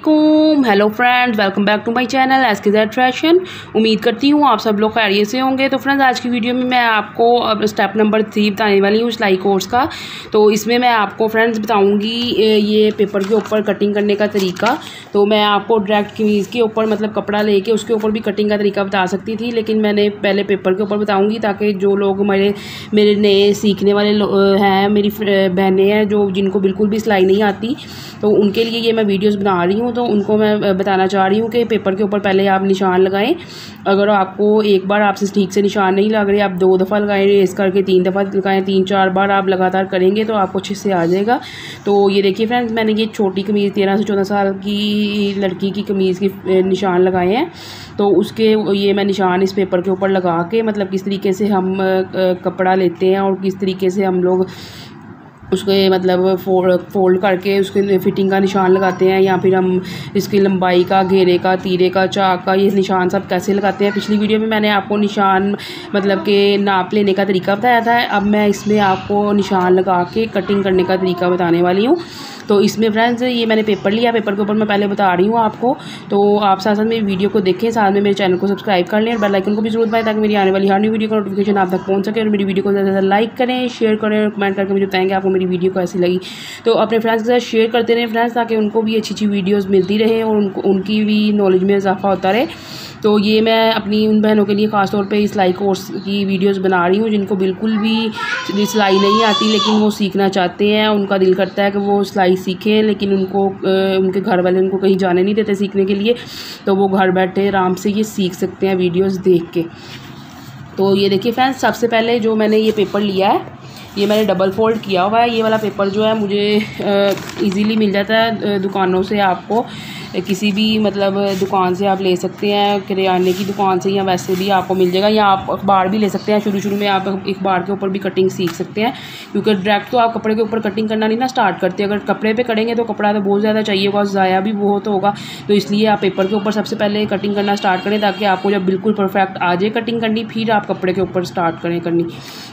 अस्सलामुअलैकुम, hello friends, welcome back to my channel SKZ fashion. उम्मीद करती हूँ आप सब लोग खैरियत से होंगे। तो फ्रेंड्स, आज की वीडियो में मैं आपको अब स्टेप नंबर 3 बताने वाली हूँ सिलाई कोर्स का। तो इसमें मैं आपको फ्रेंड्स बताऊँगी ये पेपर के ऊपर कटिंग करने का तरीका। तो मैं आपको डायरेक्ट कमीज़ के ऊपर मतलब कपड़ा लेके उसके ऊपर भी कटिंग का तरीका बता सकती थी, लेकिन मैंने पहले पेपर के ऊपर बताऊँगी ताकि जो लोग मेरे नए सीखने वाले हैं, मेरी बहनें हैं जो जिनको बिल्कुल भी सिलाई नहीं आती, तो उनके लिए ये मैं वीडियोस बना रही हूँ। तो उनको मैं बताना चाह रही हूँ कि पेपर के ऊपर पहले आप निशान लगाएं। अगर आपको एक बार आपसे ठीक से निशान नहीं लग रहे, आप 2 दफ़ा लगाएं, रेस करके 3 दफ़ा लगाएं, 3-4 बार आप लगातार करेंगे तो आपको अच्छे से आ जाएगा। तो ये देखिए फ्रेंड्स, मैंने ये छोटी कमीज़ 13 से 14 साल की लड़की की कमीज़ की निशान लगाए हैं। तो उसके ये मैं निशान इस पेपर के ऊपर लगा के मतलब किस तरीके से हम कपड़ा लेते हैं और किस तरीके से हम लोग उसके मतलब फोल्ड करके उसके फिटिंग का निशान लगाते हैं, या फिर हम इसकी लंबाई का, घेरे का, तीरे का, चाक का ये निशान सब कैसे लगाते हैं। पिछली वीडियो में मैंने आपको निशान मतलब के नाप लेने का तरीका बताया था। अब मैं इसमें आपको निशान लगा के कटिंग करने का तरीका बताने वाली हूँ। तो इसमें फ्रेंड्स ये मैंने पेपर लिया, पेपर के ऊपर मैं पहले बता रही हूँ आपको। तो आप साथ साथ मेरी वीडियो को देखें, साथ में मेरे चैनल को सब्सक्राइब कर लें और बेल आइकन को भी जरूर दबाएं ताकि मेरी आने वाली हर न्यू वीडियो का नोटिफिकेशन आप तक पहुँच सके। और मेरी वीडियो को ज़्यादा से ज़्यादा लाइक करें, शेयर करें और कमेंट करके मुझे बताएंगे आपको मेरी वीडियो कैसी लगी। तो अपने फ्रेंड्स के साथ शेयर करते रहें फ्रेंड्स, ताकि उनको भी अच्छी अच्छी वीडियोज़ मिलती रहे और उनकी भी नॉलेज में इजाफा होता रहे। तो ये मैं अपनी उन बहनों के लिए ख़ास तौर पे सिलाई कोर्स की वीडियोस बना रही हूँ जिनको बिल्कुल भी सिलाई नहीं आती लेकिन वो सीखना चाहते हैं। उनका दिल करता है कि वो सिलाई सीखें, लेकिन उनके घर वाले उनको कहीं जाने नहीं देते सीखने के लिए। तो वो घर बैठे आराम से ये सीख सकते हैं वीडियोस देख के। तो ये देखिए फ्रेंड्स, सबसे पहले जो मैंने ये पेपर लिया है, ये मैंने डबल फोल्ड किया हुआ है। ये वाला पेपर जो है मुझे इजीली मिल जाता है दुकानों से। आपको किसी भी मतलब दुकान से आप ले सकते हैं, किराने की दुकान से, या वैसे भी आपको मिल जाएगा, या आप अखबार भी ले सकते हैं। शुरू में आप अखबार के ऊपर भी कटिंग सीख सकते हैं, क्योंकि डायरेक्ट तो आप कपड़े के ऊपर कटिंग करना नहीं ना स्टार्ट करते। अगर कपड़े पे करेंगे तो कपड़ा तो बहुत ज़्यादा चाहिए होगा, ज़ाया भी बहुत होगा। तो इसलिए आप पेपर के ऊपर सबसे पहले कटिंग करना स्टार्ट करें, ताकि आपको जब बिल्कुल परफेक्ट आ जाए कटिंग करनी, फिर आप कपड़े के ऊपर स्टार्ट करें करनी।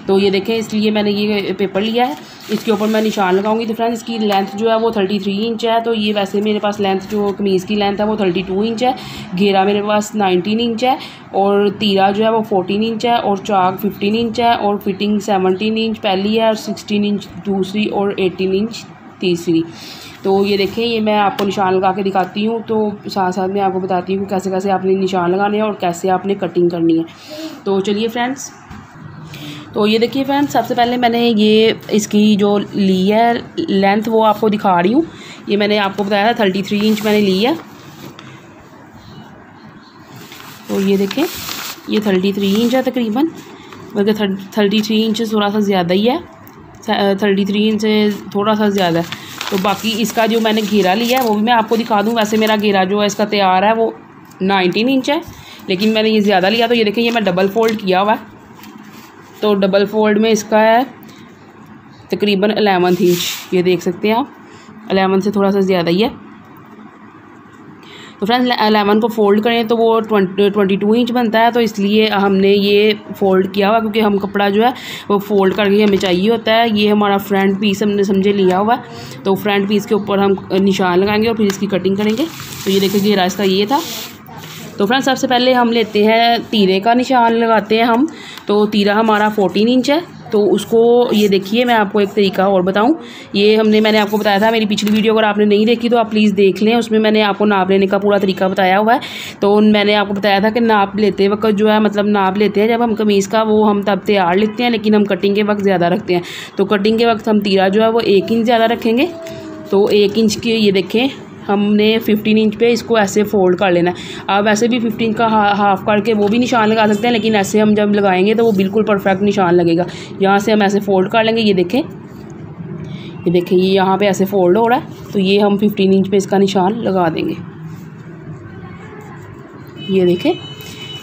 तो ये देखें, इसलिए मैंने ये पेपर लिया है। इसके ऊपर मैं निशान लगाऊंगी। तो फ्रेंड्स, इसकी लेंथ जो है वो 33 इंच है। तो ये वैसे मेरे पास लेंथ जो कमीज़ की लेंथ है वो 32 इंच है। घेरा मेरे पास 19 इंच है और तीरा जो है वो 14 इंच है और चाक 15 इंच है और फिटिंग 17 इंच पहली है और 16 इंच दूसरी और 18 इंच तीसरी। तो ये देखें, ये मैं आपको निशान लगा के दिखाती हूँ। तो साथ साथ मैं आपको बताती हूँ कैसे कैसे आपने निशान लगाने हैं और कैसे आपने कटिंग करनी है। तो चलिए फ्रेंड्स, तो ये देखिए फ्रेंड्स, सबसे पहले मैंने ये इसकी जो ली है लेंथ वो आपको दिखा रही हूँ। ये मैंने आपको बताया था 33 इंच मैंने ली है। तो ये देखें, ये 33 इंच है तकरीबन, बल्कि 33 इंच से थोड़ा सा ज़्यादा ही है, 33 इंच से थोड़ा सा ज़्यादा है। तो बाकी इसका जो मैंने घेरा लिया है वो भी मैं आपको दिखा दूँ। वैसे मेरा घेरा जो है इसका तैयार है वो 19 इंच है, लेकिन मैंने ये ज़्यादा लिया। तो ये देखें, ये मैं डबल फोल्ड किया हुआ है। तो डबल फोल्ड में इसका है तकरीबन 11 इंच, ये देख सकते हैं आप, 11 से थोड़ा सा ज़्यादा ही है। तो फ्रेंड्स, 11 को फोल्ड करें तो वो 22 इंच बनता है। तो इसलिए हमने ये फ़ोल्ड किया हुआ, क्योंकि हम कपड़ा जो है वो फ़ोल्ड करके हमें चाहिए होता है। ये हमारा फ्रंट पीस हमने समझे लिया हुआ है। तो फ्रंट पीस के ऊपर हम निशान लगाएंगे और फिर इसकी कटिंग करेंगे। तो ये देखिए, घेरा इसका ये था। तो फ्रेंड्स, सबसे पहले हम लेते हैं तीरे का निशान लगाते हैं हम। तो तीरा हमारा 14 इंच है। तो उसको ये देखिए, मैं आपको एक तरीका और बताऊं। ये मैंने आपको बताया था, मेरी पिछली वीडियो अगर आपने नहीं देखी तो आप प्लीज़ देख लें, उसमें मैंने आपको नाप लेने का पूरा तरीका बताया हुआ है। तो मैंने आपको बताया था कि नाप लेते वक्त जो है मतलब नाप लेते हैं जब हम कमीज़ का, वो हम तब तैयार लेते हैं, लेकिन हम कटिंग के वक्त ज़्यादा रखते हैं। तो कटिंग के वक्त हम तीरा जो है वो 1 इंच ज़्यादा रखेंगे। तो 1 इंच के ये देखें, हमने 15 इंच पे इसको ऐसे फोल्ड कर लेना है। आप वैसे भी 15 का हाफ करके वो भी निशान लगा सकते हैं, लेकिन ऐसे हम जब लगाएंगे तो वो बिल्कुल परफेक्ट निशान लगेगा। यहाँ से हम ऐसे फोल्ड कर लेंगे। ये देखें, ये यहाँ पे ऐसे फोल्ड हो रहा है। तो ये हम 15 इंच पे इसका निशान लगा देंगे। ये देखें,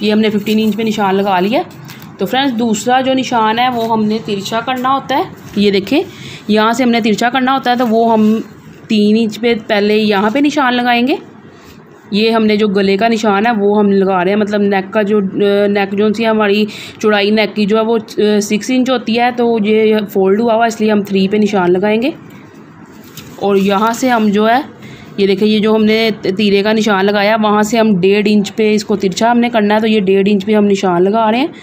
ये हमने 15 इंच पे निशान लगा लिया। तो फ्रेंड्स, दूसरा जो निशान है वो हमने तिरछा करना होता है। ये देखें, यहाँ से हमने तिरछा करना होता है। तो वो हम 3 इंच पे पहले यहाँ पे निशान लगाएंगे। ये हमने जो गले का निशान है वो हम लगा रहे हैं, मतलब नेक का जो नेक जो सी हमारी चौड़ाई नेक की जो है वो 6 इंच होती है। तो ये फोल्ड हुआ इसलिए हम 3 पे निशान लगाएंगे। और यहाँ से हम जो है ये देखिए ये जो हमने तीरे का निशान लगाया वहाँ से हम 1.5 इंच पे इसको तिरछा हमने करना है। तो ये 1.5 इंच पे हम निशान लगा रहे हैं,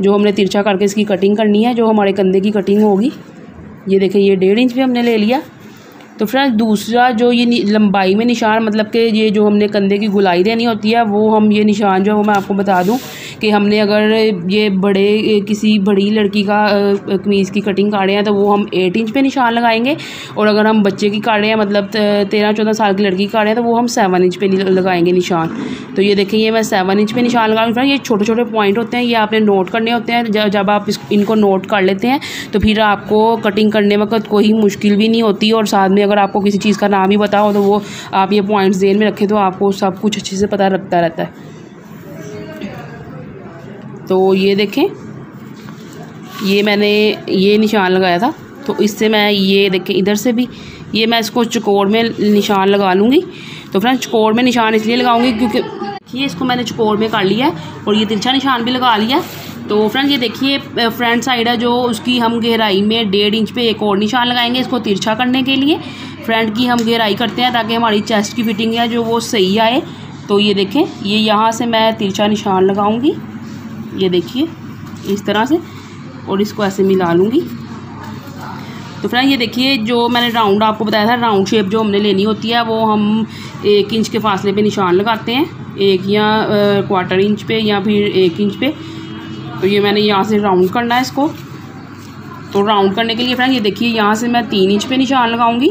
जो हमने तिरछा करके इसकी कटिंग करनी है, जो हमारे कंधे की कटिंग होगी। ये देखिए ये 1.5 इंच पे हमने ले लिया। तो फ्रेंड्स दूसरा जो ये लंबाई में निशान, मतलब कि ये जो हमने कंधे की गुलाई देनी होती है, वो हम ये निशान जो है वो मैं आपको बता दूं कि हमने अगर ये किसी बड़ी लड़की का कमीज़ की कटिंग काट रहे हैं तो वो हम 8 इंच पे निशान लगाएंगे, और अगर हम बच्चे की काट रहे हैं, मतलब 13-14 साल की लड़की काट रहे हैं, तो वो हम 7 इंच पे लगाएंगे निशान। तो ये देखिए ये मैं 7 इंच पे निशान लगा रही हूँ। ये छोटे छोटे पॉइंट होते हैं, ये आपने नोट करने होते हैं। जब आप इनको नोट कर लेते हैं तो फिर आपको कटिंग करने वक्त कोई मुश्किल भी नहीं होती, और साथ में अगर आपको किसी चीज़ का नाम ही पता हो तो वो आप ये पॉइंट्स ध्यान में रखें तो आपको सब कुछ अच्छे से पता लगता रहता है। तो ये देखें ये मैंने ये निशान लगाया था, तो इससे मैं ये देखें इधर से भी ये मैं इसको चकोर में निशान लगा लूँगी। तो फ्रेंड्स चकोर में निशान इसलिए लगाऊंगी क्योंकि ये इसको मैंने चकोर में कर लिया है और ये तिरछा निशान भी लगा लिया है। तो फ्रेंड्स ये देखिए फ्रंट साइड है जो उसकी हम गहराई में 1.5 इंच पे एक और निशान लगाएंगे इसको तिरछा करने के लिए। फ्रंट की हम गहराई करते हैं ताकि हमारी चेस्ट की फिटिंग है जो वो सही आए। तो ये देखें ये यहाँ से मैं तिरछा निशान लगाऊंगी, ये देखिए इस तरह से, और इसको ऐसे मिला लूँगी। तो फ्रेंड ये देखिए जो मैंने राउंड आपको बताया था, राउंड शेप जो हमने लेनी होती है वो हम 1 इंच के फासले पे निशान लगाते हैं, 1 या 1/4 इंच पे या फिर 1 इंच पे। तो ये मैंने यहाँ से राउंड करना है इसको। तो राउंड करने के लिए फ्रेंड ये देखिए यहाँ से मैं 3 इंच पे निशान लगाऊंगी।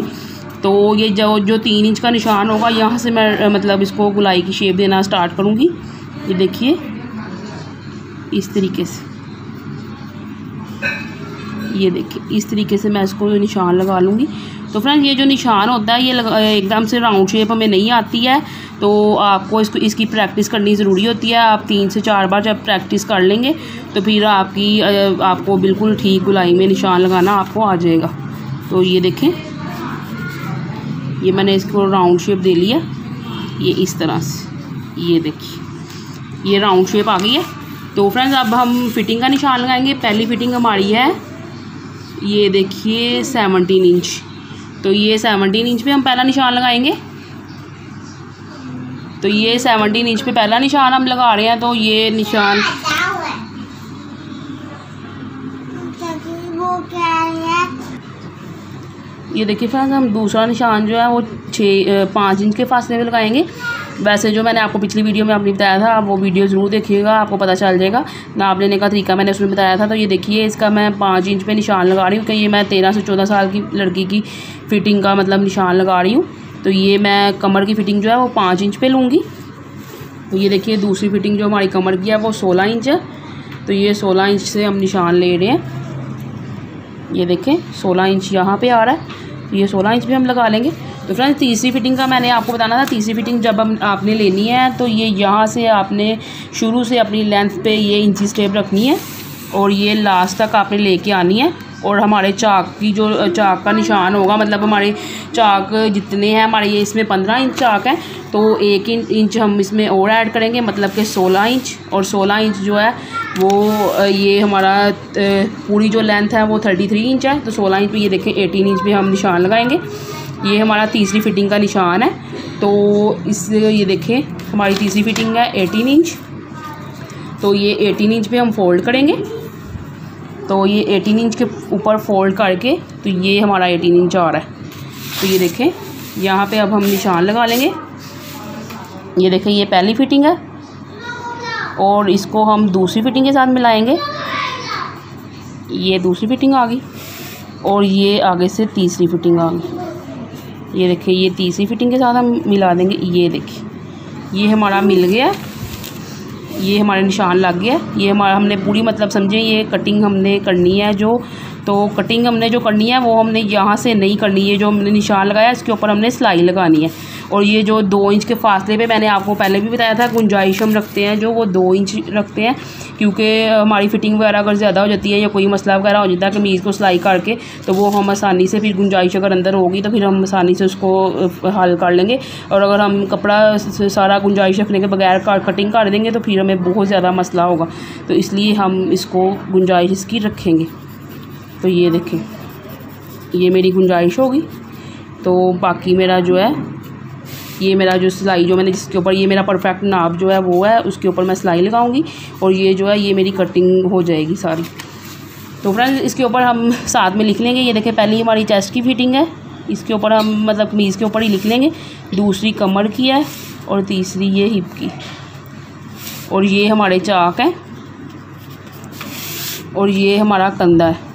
तो ये जो 3 इंच का निशान होगा यहाँ से मैं मतलब इसको गुलाई की शेप देना स्टार्ट करूँगी। ये देखिए इस तरीके से, ये देखिए इस तरीके से मैं इसको निशान लगा लूँगी। तो फ्रेंड्स ये जो निशान होता है ये एकदम से राउंड शेप हमें नहीं आती है, तो आपको इसकी प्रैक्टिस करनी ज़रूरी होती है। आप 3 से 4 बार जब प्रैक्टिस कर लेंगे तो फिर आपको बिल्कुल ठीक गुलाई में निशान लगाना आपको आ जाएगा। तो ये देखें ये मैंने इसको राउंड शेप दे लिया, ये इस तरह से, ये देखिए ये राउंड शेप आ गई है। तो फ्रेंड्स अब हम फिटिंग का निशान लगाएंगे। पहली फिटिंग हमारी है ये देखिए 17 इंच। तो ये 17 इंच पे हम पहला निशान लगाएंगे। तो ये 17 इंच पे पहला निशान हम लगा रहे हैं। तो ये निशान ये देखिए फ्रेंड्स हम दूसरा निशान जो है वो 5 इंच के फासले में लगाएंगे। वैसे जो मैंने आपको पिछली वीडियो में आपने बताया था, आप वो वीडियो ज़रूर देखिएगा, आपको पता चल जाएगा। नाप लेने का तरीका मैंने उसमें बताया था। तो ये देखिए इसका मैं 5 इंच पे निशान लगा रही हूँ कि ये मैं 13 से 14 साल की लड़की की फ़िटिंग का मतलब निशान लगा रही हूँ। तो ये मैं कमर की फ़िटिंग जो है वो 5 इंच पे लूँगी। तो ये देखिए दूसरी फ़िटिंग जो हमारी कमर की है वो 16 इंच है। तो ये 16 इंच से हम निशान ले रहे हैं। ये देखें 16 इंच यहाँ पे आ रहा है, ये 16 इंच पे हम लगा लेंगे। तो फ्रेंड्स तीसरी फिटिंग का मैंने आपको बताना था। तीसरी फिटिंग जब आपने लेनी है तो ये यहाँ से आपने शुरू से अपनी लेंथ पे ये इंची स्टेप रखनी है और ये लास्ट तक आपने लेके आनी है। और हमारे चाक की जो चाक का निशान होगा, मतलब हमारे चाक जितने हैं हमारे ये इसमें 15 इंच चाक है, तो 1 इंच हम इसमें और ऐड करेंगे, मतलब कि 16 इंच। और 16 इंच जो है वो ये हमारा पूरी जो लेंथ है वो 33 इंच है। तो 16 इंच पे ये देखें 18 इंच पे हम निशान लगाएंगे। ये हमारा तीसरी फिटिंग का निशान है। तो ये देखें हमारी तीसरी फिटिंग है 18 इंच। तो ये 18 इंच पे हम फोल्ड करेंगे। तो ये 18 इंच के ऊपर फोल्ड करके तो ये हमारा 18 इंच आ रहा है। तो ये देखें यहाँ पे अब हम निशान लगा लेंगे। ये देखें ये पहली फिटिंग है और इसको हम दूसरी फिटिंग के साथ मिलाएंगे। ये दूसरी फिटिंग आ गई और ये आगे से तीसरी फिटिंग आ गई। ये देखिए ये तीसरी फिटिंग के साथ हम मिला देंगे। ये देखिए ये हमारा मिल गया, ये हमारे निशान लग गया। ये हमारा हमने पूरी मतलब समझे ये कटिंग हमने करनी है जो, तो कटिंग हमने जो करनी है वो हमने यहाँ से नहीं करनी है। जो हमने निशान लगाया इसके ऊपर हमने सिलाई लगानी है। और ये जो 2 इंच के फासले पे मैंने आपको पहले भी बताया था गुंजाइश हम रखते हैं जो वो 2 इंच रखते हैं, क्योंकि हमारी फ़िटिंग वगैरह अगर ज़्यादा हो जाती है या कोई मसला वगैरह हो जाता है कमीज़ को सिलाई करके, तो वो हम आसानी से फिर गुंजाइश अगर अंदर होगी तो फिर हम आसानी से उसको हल कर लेंगे। और अगर हम कपड़ा सारा गुंजाइश रखने के बगैर कटिंग कर देंगे तो फिर हमें बहुत ज़्यादा मसला होगा। तो इसलिए हम इसको गुंजाइश इसकी रखेंगे। तो ये देखें ये मेरी गुंजाइश होगी। तो बाकी मेरा जो है ये मेरा जो सिलाई जो मैंने जिसके ऊपर ये मेरा परफेक्ट नाप जो है वो है, उसके ऊपर मैं सिलाई लगाऊंगी और ये जो है ये मेरी कटिंग हो जाएगी सारी। तो फ्रेंड्स इसके ऊपर हम साथ में लिख लेंगे। ये देखें पहली हमारी चेस्ट की फिटिंग है, इसके ऊपर हम मतलब कमीज़ के ऊपर ही लिख लेंगे। दूसरी कमर की है और तीसरी ये हिप की, और ये हमारे चाक हैं और ये हमारा कंधा है।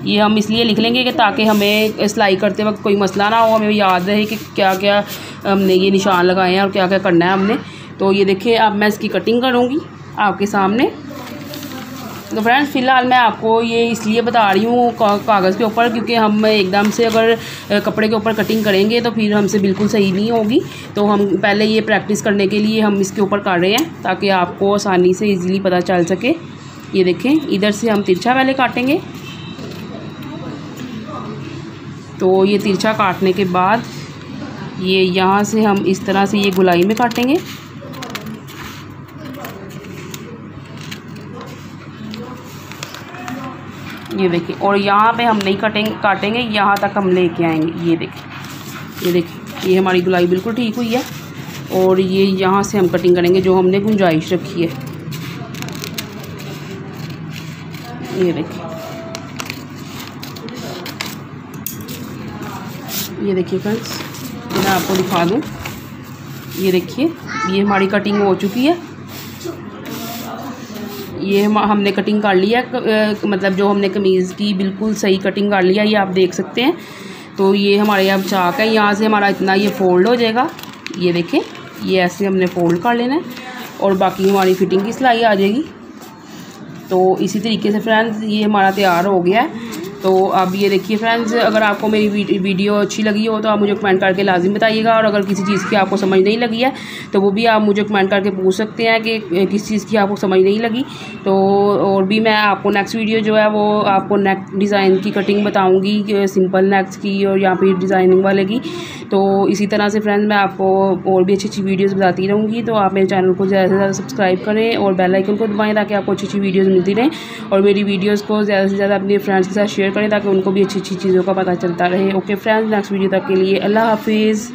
ये हम इसलिए लिख लेंगे कि ताकि हमें सिलाई करते वक्त कोई मसला ना हो, हमें याद रहे कि क्या क्या हमने ये निशान लगाए हैं और क्या क्या करना है हमने। तो ये देखिए अब मैं इसकी कटिंग करूँगी आपके सामने। तो फ्रेंड्स फ़िलहाल मैं आपको ये इसलिए बता रही हूँ कागज़ के ऊपर, क्योंकि हम एकदम से अगर कपड़े के ऊपर कटिंग करेंगे तो फिर हमसे बिल्कुल सही नहीं होगी। तो हम पहले ये प्रैक्टिस करने के लिए हम इसके ऊपर कर रहे हैं ताकि आपको आसानी से इजीली पता चल सके। ये देखें इधर से हम तिरछा पहले काटेंगे। तो ये तिरछा काटने के बाद ये यहाँ से हम इस तरह से ये गुलाई में काटेंगे। ये देखिए, और यहाँ पे हम नहीं काटेंगे, यहाँ तक हम लेके आएंगे। ये देखिए ये हमारी गुलाई बिल्कुल ठीक हुई है। और ये यहाँ से हम कटिंग करेंगे जो हमने गुंजाइश रखी है। ये देखिए, ये देखिए फ्रेंड्स मैं आपको दिखा दूँ। ये देखिए ये हमारी कटिंग हो चुकी है। ये हमने कटिंग कर लिया, मतलब जो हमने कमीज़ की बिल्कुल सही कटिंग कर लिया, ये आप देख सकते हैं। तो ये हमारे अब चाक है, यहाँ से हमारा इतना ये फ़ोल्ड हो जाएगा। ये देखें ये ऐसे हमने फ़ोल्ड कर लेना है और बाकी हमारी फिटिंग की सिलाई आ जाएगी। तो इसी तरीके से फ्रेंड्स ये हमारा तैयार हो गया है। तो अब ये देखिए फ्रेंड्स, अगर आपको मेरी वीडियो अच्छी लगी हो तो आप मुझे कमेंट करके लाजिम बताइएगा, और अगर किसी चीज़ की आपको समझ नहीं लगी है तो वो भी आप मुझे कमेंट करके पूछ सकते हैं कि किस चीज़ की आपको समझ नहीं लगी। तो और भी मैं आपको नेक्स्ट वीडियो जो है वो आपको नेक डिज़ाइन की कटिंग बताऊँगी, सिंपल नेक्स की और या फिर डिज़ाइनिंग वाले की। तो इसी तरह से फ्रेंड्स मैं आपको और भी अच्छी अच्छी वीडियोज़ बताती रहूँगी। तो आप मेरे चैनल को ज़्यादा से ज़्यादा सब्सक्राइब करें और बेल आइकन को दबाएँ ताकि आपको अच्छी अच्छी वीडियोज़ मिलती रहें, और मेरी वीडियोज़ को ज़्यादा से ज़्यादा अपने फ्रेंड्स के साथ शेयर करें ताकि उनको भी अच्छी अच्छी चीज़ों का पता चलता रहे। ओके फ्रेंड्स, नेक्स्ट वीडियो तक के लिए अल्लाह हाफिज़।